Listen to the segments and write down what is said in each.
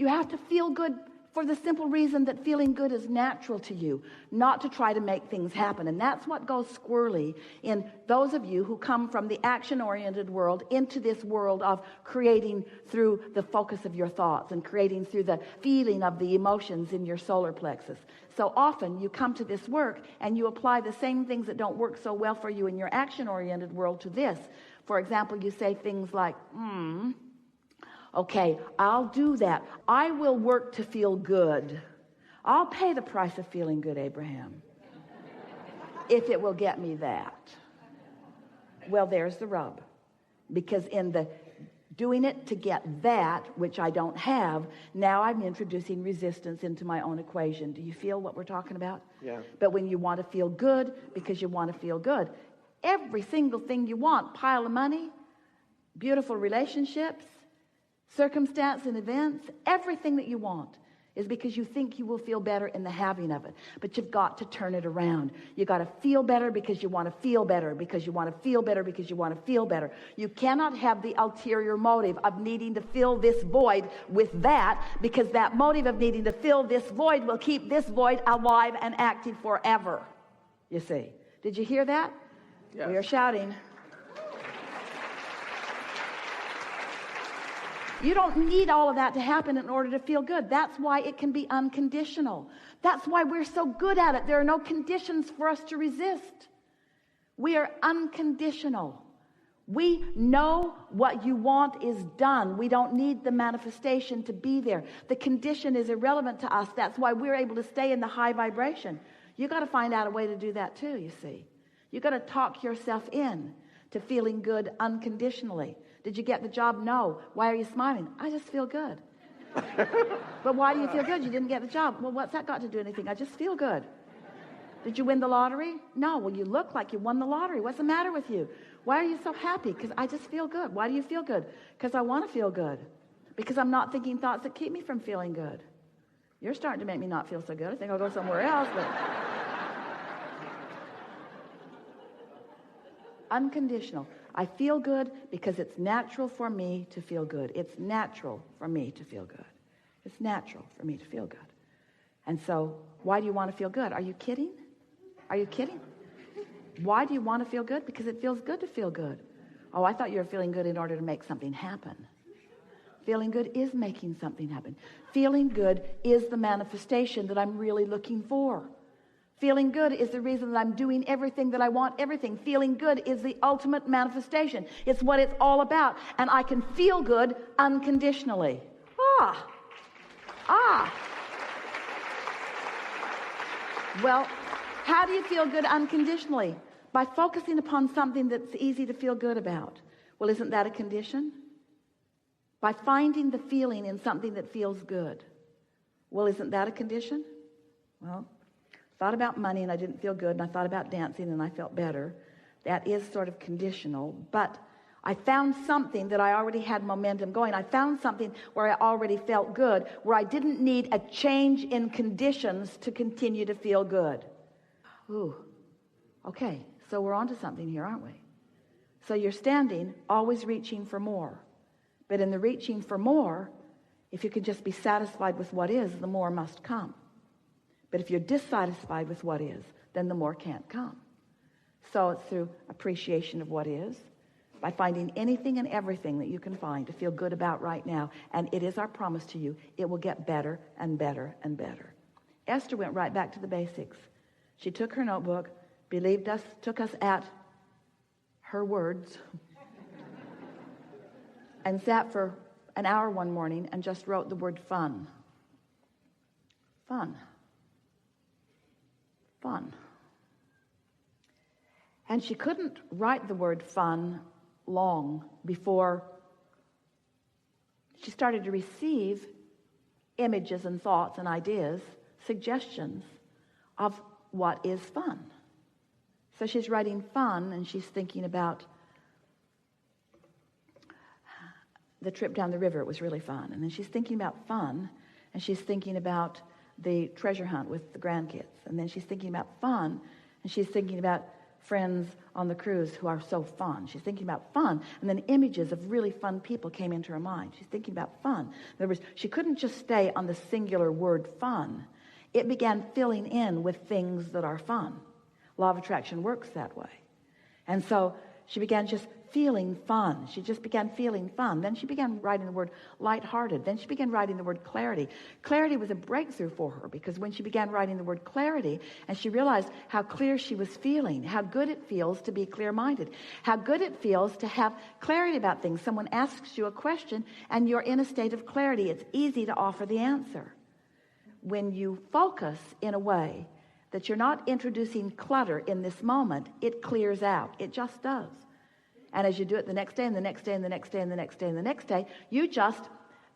have to feel good for the simple reason that feeling good is natural to you, not to try to make things happen. And that's what goes squirrely in those of you who come from the action-oriented world into this world of creating through the focus of your thoughts and creating through the feeling of the emotions in your solar plexus. So often you come to this work and you apply the same things that don't work so well for you in your action-oriented world to this. For example, you say things like, okay, I'll do that. I will work to feel good. I'll pay the price of feeling good, Abraham, if it will get me that. Well, there's the rub. Because in the doing it to get that, which I don't have, now I'm introducing resistance into my own equation. Do you feel what we're talking about? Yeah. But when you want to feel good because you want to feel good, every single thing you want, pile of money, beautiful relationships, circumstance and events, everything that you want is because you think you will feel better in the having of it. But you've got to turn it around. You got to feel better because you want to feel better, because you want to feel better, because you want to feel better. You cannot have the ulterior motive of needing to fill this void with that, because that motive of needing to fill this void will keep this void alive and active forever. You see? Did you hear that? Yes. We are shouting. You don't need all of that to happen in order to feel good. That's why it can be unconditional. That's why we're so good at it. There are no conditions for us to resist. We are unconditional. We know what you want is done. We don't need the manifestation to be there. The condition is irrelevant to us. That's why we're able to stay in the high vibration. You got to find out a way to do that too, you see. You got to talk yourself in to feeling good unconditionally. Did you get the job? No. Why are you smiling? I just feel good. But why do you feel good? You didn't get the job. Well, what's that got to do with anything? I just feel good. Did you win the lottery? No. Well, you look like you won the lottery. What's the matter with you? Why are you so happy? Because I just feel good. Why do you feel good? Because I want to feel good. Because I'm not thinking thoughts that keep me from feeling good. You're starting to make me not feel so good. I think I'll go somewhere else. But unconditional. I feel good because it's natural for me to feel good. It's natural for me to feel good. It's natural for me to feel good. And so, why do you want to feel good? Are you kidding? Are you kidding? Why do you want to feel good? Because it feels good to feel good. Oh, I thought you were feeling good in order to make something happen. Feeling good is making something happen. Feeling good is the manifestation that I'm really looking for. Feeling good is the reason that I'm doing everything that I want, everything. Feeling good is the ultimate manifestation. It's what it's all about. And I can feel good unconditionally. Well, how do you feel good unconditionally? By focusing upon something that's easy to feel good about. Well, isn't that a condition? By finding the feeling in something that feels good. Well, isn't that a condition? Well, thought about money and I didn't feel good, and I thought about dancing and I felt better. That is sort of conditional, but I found something that I already had momentum going. I found something where I already felt good, where I didn't need a change in conditions to continue to feel good. Ooh, okay, so we're onto something here, aren't we? So you're standing, always reaching for more. But in the reaching for more, if you can just be satisfied with what is, the more must come. But if you're dissatisfied with what is, then the more can't come. So it's through appreciation of what is, by finding anything and everything that you can find to feel good about right now. And it is our promise to you, it will get better and better and better. Esther went right back to the basics. She took her notebook, believed us, took us at her words, and sat for an hour one morning and just wrote the word fun. Fun. Fun. And she couldn't write the word fun long before she started to receive images and thoughts and ideas, suggestions of what is fun. So she's writing fun, and she's thinking about the trip down the river. It was really fun. And then she's thinking about fun, and she's thinking about the treasure hunt with the grandkids. And then she's thinking about fun, and she's thinking about friends on the cruise who are so fun. She's thinking about fun, and then images of really fun people came into her mind. She's thinking about fun. In other words, she couldn't just stay on the singular word fun. It began filling in with things that are fun. Law of attraction works that way. And so she began just feeling fun. She just began feeling fun. Then she began writing the word lighthearted. Then she began writing the word clarity. Clarity was a breakthrough for her, because when she began writing the word clarity and she realized how clear she was feeling, how good it feels to be clear-minded, how good it feels to have clarity about things. Someone asks you a question and you're in a state of clarity. It's easy to offer the answer. When you focus in a way that you're not introducing clutter in this moment, it clears out. It just does. And as you do it the next day and the next day and the next day and the next day and the next day,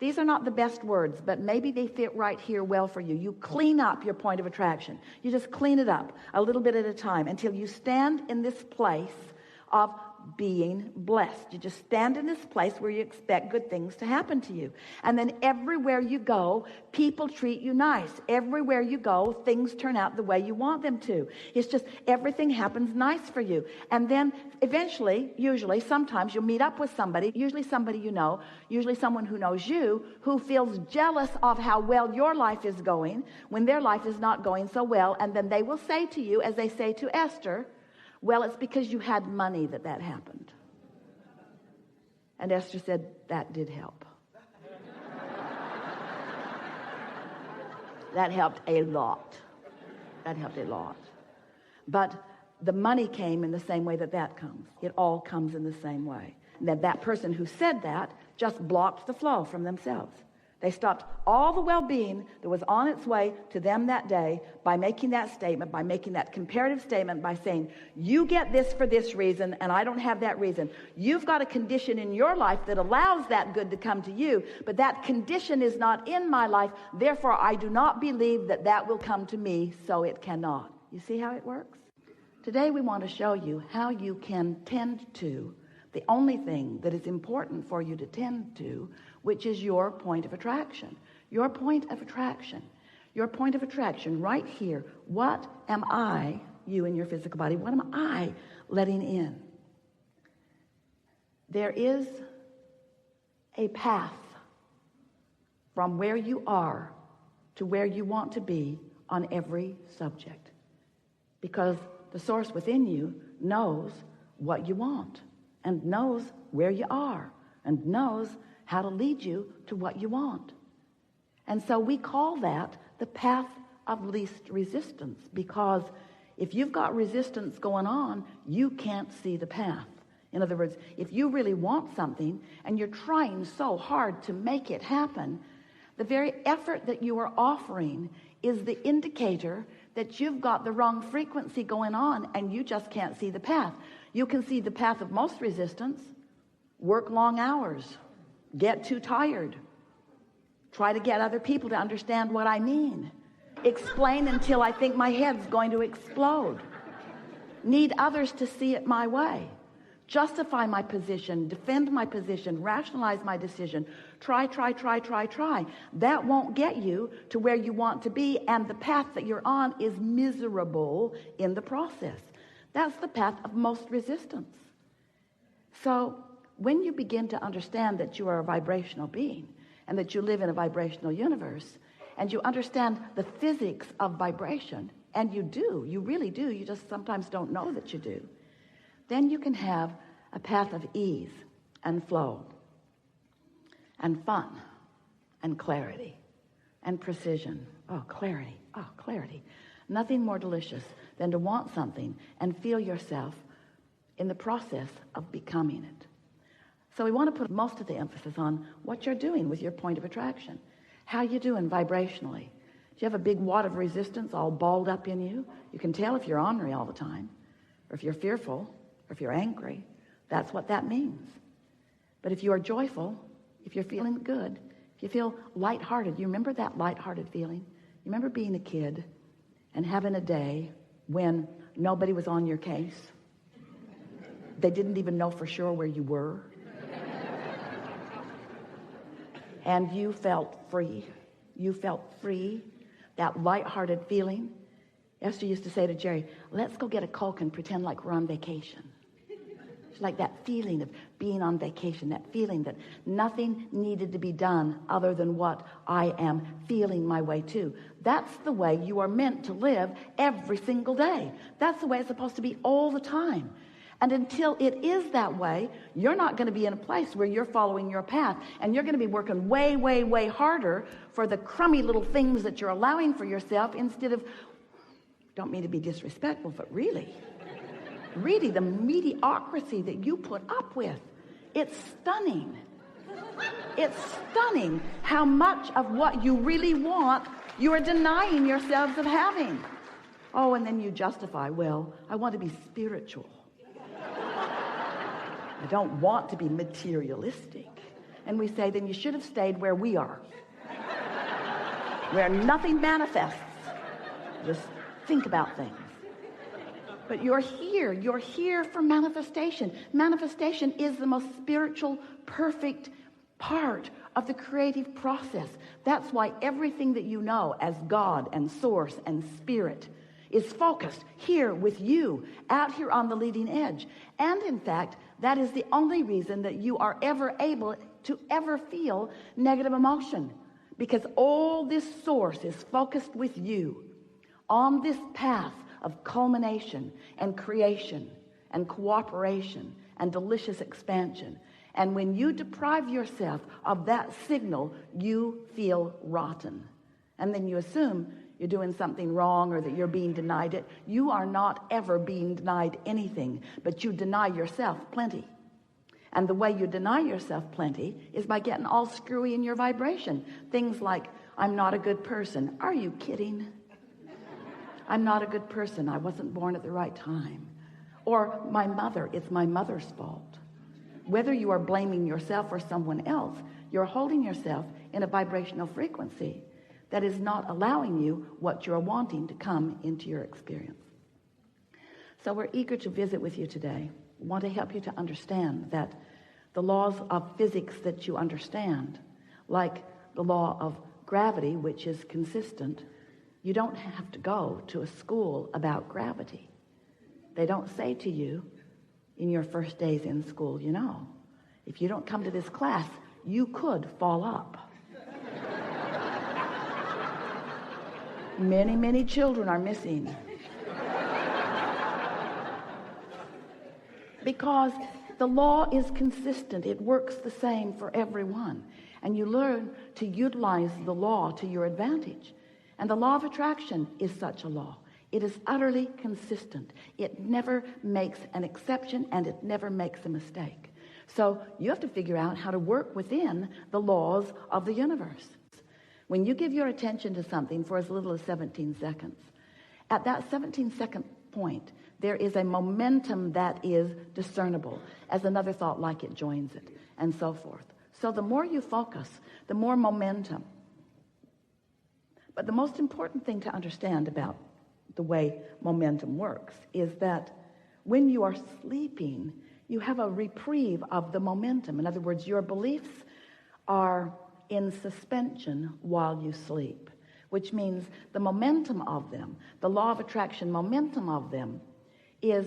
these are not the best words, but maybe they fit right here well for you. You clean up your point of attraction. You just clean it up a little bit at a time until you stand in this place of being blessed. You just stand in this place where you expect good things to happen to you. And then everywhere you go, people treat you nice. Everywhere you go, things turn out the way you want them to. It's just everything happens nice for you. And then eventually, usually, sometimes you'll meet up with somebody, usually somebody you know, usually someone who knows you, who feels jealous of how well your life is going when their life is not going so well. And then they will say to you, as they say to Esther, well, it's because you had money that happened. And Esther said, that did help. That helped a lot. That helped a lot. But the money came in the same way that comes. It all comes in the same way. And that person who said that just blocked the flow from themselves. They stopped all the well-being that was on its way to them that day by making that statement, by making that comparative statement, by saying, you get this for this reason, and I don't have that reason. You've got a condition in your life that allows that good to come to you, but that condition is not in my life. Therefore, I do not believe that will come to me, so it cannot. You see how it works? Today, we want to show you how you can tend to the only thing that is important for you to tend to, which is your point of attraction. Your point of attraction. Your point of attraction right here. What am I, you in your physical body, what am I letting in? There is a path from where you are to where you want to be on every subject, because the source within you knows what you want and knows where you are and knows how to lead you to what you want. And so we call that the path of least resistance, because if you've got resistance going on, you can't see the path. In other words, if you really want something and you're trying so hard to make it happen, the very effort that you are offering is the indicator that you've got the wrong frequency going on, and you just can't see the path. You can see the path of most resistance. Work long hours. Get too tired. Try to get other people to understand what I mean. Explain until I think my head's going to explode. Need others to see it my way. Justify my position, defend my position, rationalize my decision. Try. That won't get you to where you want to be, and the path that you're on is miserable in the process. That's the path of most resistance. So when you begin to understand that you are a vibrational being and that you live in a vibrational universe, and you understand the physics of vibration, and you really do, you just sometimes don't know that you do, then you can have a path of ease and flow and fun and clarity and precision. Oh, clarity. Nothing more delicious than to want something and feel yourself in the process of becoming it. So we want to put most of the emphasis on what you're doing with your point of attraction. How you doing vibrationally? Do you have a big wad of resistance all balled up in you? You can tell if you're ornery all the time, or if you're fearful, or if you're angry. That's what that means. But if you are joyful, if you're feeling good, if you feel lighthearted, you remember that lighthearted feeling? You remember being a kid and having a day when nobody was on your case? They didn't even know for sure where you were. And you felt free. You felt free. That lighthearted feeling. Esther used to say to Jerry, let's go get a Coke and pretend like we're on vacation. It's like that feeling of being on vacation, that feeling that nothing needed to be done other than what I am feeling my way to. That's the way you are meant to live every single day. That's the way it's supposed to be all the time. And until it is that way, you're not going to be in a place where you're following your path, and you're going to be working way, way, way harder for the crummy little things that you're allowing for yourself instead of, don't mean to be disrespectful, but really the mediocrity that you put up with. It's stunning. It's stunning how much of what you really want you are denying yourselves of having. Oh, and then you justify, well, I want to be spiritual. I don't want to be materialistic. And we say, then you should have stayed where we are, where nothing manifests. Just think about things. But you're here for manifestation. Manifestation is the most spiritual, perfect part of the creative process. That's why everything that you know as God and source and spirit is focused here with you, out here on the leading edge. And in fact, that is the only reason that you are ever able to ever feel negative emotion, because all this source is focused with you on this path of culmination and creation and cooperation and delicious expansion. And when you deprive yourself of that signal, you feel rotten. And then you assume you're doing something wrong or that you're being denied it. You are not ever being denied anything, but you deny yourself plenty. And the way you deny yourself plenty is by getting all screwy in your vibration. Things like, I'm not a good person. Are you kidding? I'm not a good person. I wasn't born at the right time. Or my mother, it's my mother's fault. Whether you are blaming yourself or someone else, you're holding yourself in a vibrational frequency that is not allowing you what you're wanting to come into your experience. So we're eager to visit with you today. We want to help you to understand that the laws of physics that you understand, like the law of gravity, which is consistent, you don't have to go to a school about gravity. They don't say to you in your first days in school, you know, if you don't come to this class, you could fall up. Many, many children are missing. Because the law is consistent. It works the same for everyone. And you learn to utilize the law to your advantage. And the law of attraction is such a law. It is utterly consistent. It never makes an exception, and it never makes a mistake. So you have to figure out how to work within the laws of the universe. When you give your attention to something for as little as 17 seconds, at that 17-second point, there is a momentum that is discernible as another thought like it joins it, and so forth. So the more you focus, the more momentum. But the most important thing to understand about the way momentum works is that when you are sleeping, you have a reprieve of the momentum. In other words, your beliefs are in suspension while you sleep, which means the momentum of them, the law of attraction momentum of them, is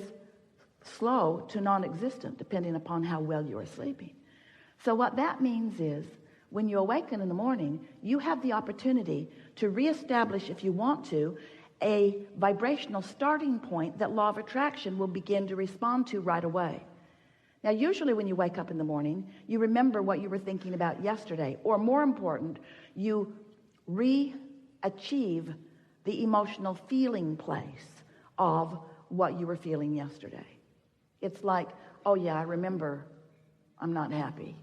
slow to non-existent, depending upon how well you are sleeping. So what that means is, when you awaken in the morning, you have the opportunity to reestablish, if you want to, a vibrational starting point that law of attraction will begin to respond to right away. Now, usually when you wake up in the morning, you remember what you were thinking about yesterday, or more important, you re-achieve the emotional feeling place of what you were feeling yesterday. It's like, oh yeah, I remember I'm not happy.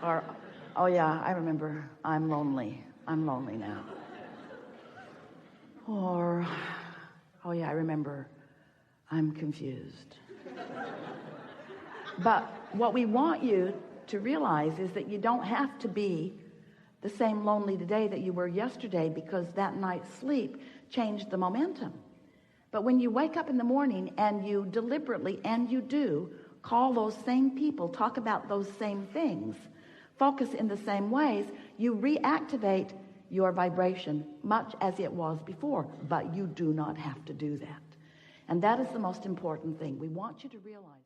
Or, oh yeah, I remember I'm lonely. I'm lonely now. Or, oh yeah, I remember I'm confused. But what we want you to realize is that you don't have to be the same lonely today that you were yesterday, because that night's sleep changed the momentum. But when you wake up in the morning and you deliberately, and you do, call those same people, talk about those same things, focus in the same ways, you reactivate your vibration much as it was before, but you do not have to do that. And that is the most important thing. We want you to realize